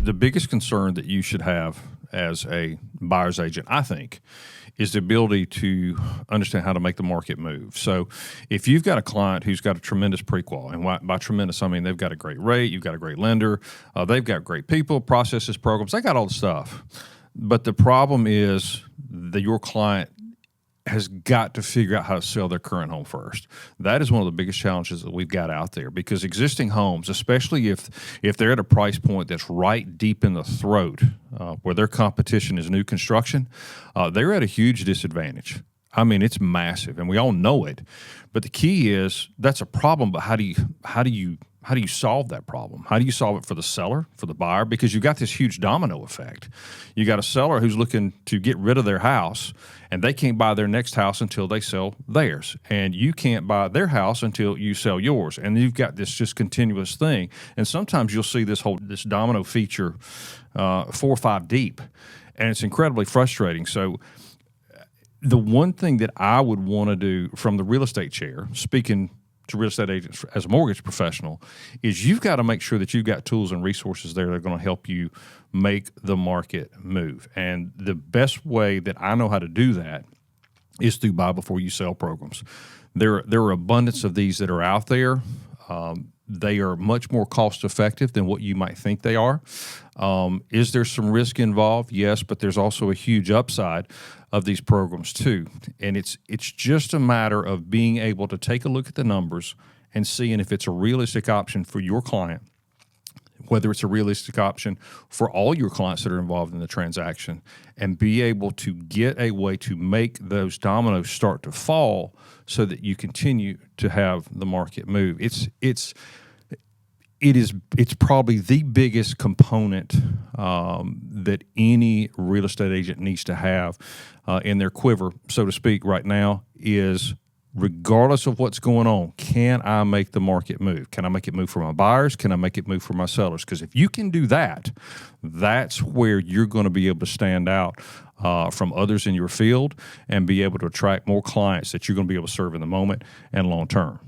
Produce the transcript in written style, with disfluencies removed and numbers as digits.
the biggest concern that you should have as a buyer's agent, I think, is the ability to understand how to make the market move. So if you've got a client who's got a tremendous pre-qual, and by tremendous, I mean they've got a great rate, you've got a great lender, they've got great people, processes, programs, they got all the stuff. But the problem is that your client has got to figure out how to sell their current home first. That is one of the biggest challenges that we've got out there, because existing homes, especially if they're at a price point that's right deep in the throat, where their competition is new construction, they're at a huge disadvantage. I mean, it's massive, and we all know it. But the key is that's a problem. But how do you solve that problem? How do you solve it for the seller, for the buyer? Because you've got this huge domino effect. You got a seller who's looking to get rid of their house, and they can't buy their next house until they sell theirs. And you can't buy their house until you sell yours. And you've got this just continuous thing. And sometimes you'll see this domino feature 4 or 5 deep, and it's incredibly frustrating. So the one thing that I would want to do from the real estate chair, speaking to real estate agents as a mortgage professional, is you've got to make sure that you've got tools and resources there that are going to help you make the market move. And the best way that I know how to do that is through buy before you sell programs. There are abundance of these that are out there. They are much more cost effective than what you might think they are. Is there some risk involved? Yes, but there's also a huge upside of these programs too. And it's just a matter of being able to take a look at the numbers and seeing if it's a realistic option for your client, whether it's a realistic option for all your clients that are involved in the transaction, and be able to get a way to make those dominoes start to fall so that you continue to have the market move. It's probably the biggest component that any real estate agent needs to have in their quiver, so to speak, right now, is regardless of what's going on, can I make the market move? Can I make it move for my buyers? Can I make it move for my sellers? Because if you can do that, that's where you're going to be able to stand out from others in your field and be able to attract more clients that you're going to be able to serve in the moment and long term.